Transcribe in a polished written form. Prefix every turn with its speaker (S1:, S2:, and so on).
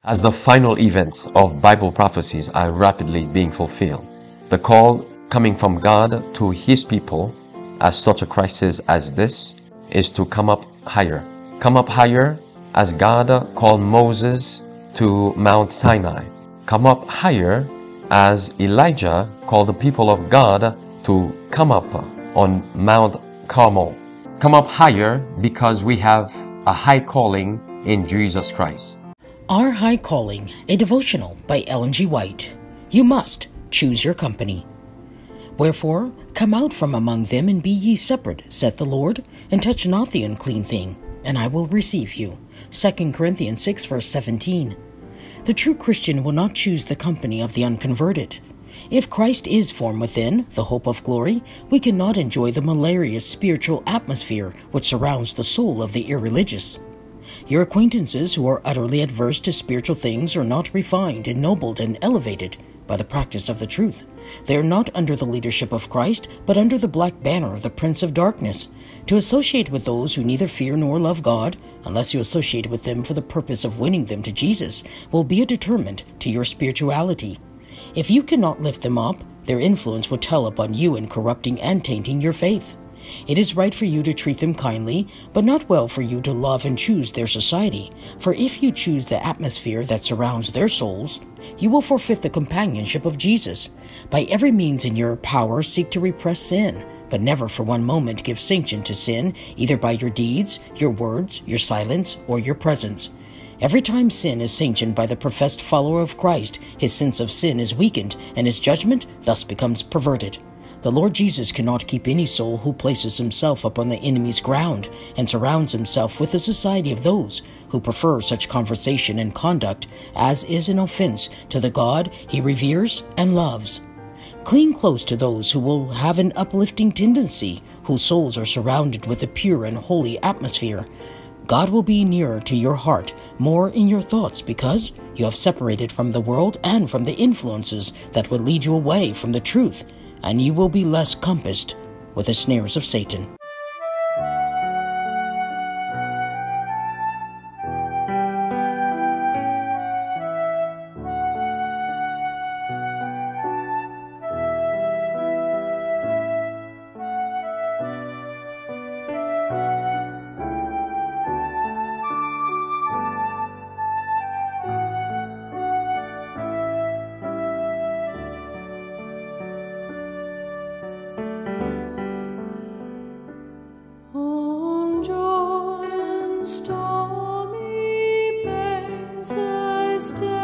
S1: As the final events of Bible prophecies are rapidly being fulfilled, the call coming from God to His people at such a crisis as this is to come up higher. Come up higher as God called Moses to Mount Sinai. Come up higher as Elijah called the people of God to come up on Mount Carmel. Come up higher because we have a high calling in Jesus Christ.
S2: Our High Calling, a devotional by Ellen G. White. You must choose your company. Wherefore, come out from among them and be ye separate, saith the Lord, and touch not the unclean thing, and I will receive you. 2 Corinthians 6 verse 17. The true Christian will not choose the company of the unconverted. If Christ is formed within, the hope of glory, we cannot enjoy the malarious spiritual atmosphere which surrounds the soul of the irreligious. Your acquaintances who are utterly adverse to spiritual things are not refined, ennobled, and elevated by the practice of the truth. They are not under the leadership of Christ, but under the black banner of the Prince of Darkness. To associate with those who neither fear nor love God, unless you associate with them for the purpose of winning them to Jesus, will be a deterrent to your spirituality. If you cannot lift them up, their influence will tell upon you in corrupting and tainting your faith. It is right for you to treat them kindly, but not well for you to love and choose their society. For if you choose the atmosphere that surrounds their souls, you will forfeit the companionship of Jesus. By every means in your power seek to repress sin, but never for one moment give sanction to sin, either by your deeds, your words, your silence, or your presence. Every time sin is sanctioned by the professed follower of Christ, his sense of sin is weakened, and his judgment thus becomes perverted. The Lord Jesus cannot keep any soul who places himself upon the enemy's ground and surrounds himself with the society of those who prefer such conversation and conduct as is an offense to the God he reveres and loves. Cling close to those who will have an uplifting tendency, whose souls are surrounded with a pure and holy atmosphere. God will be nearer to your heart, more in your thoughts, because you have separated from the world and from the influences that would lead you away from the truth, and you will be less compassed with the snares of Satan.
S3: Stormy banks I stand.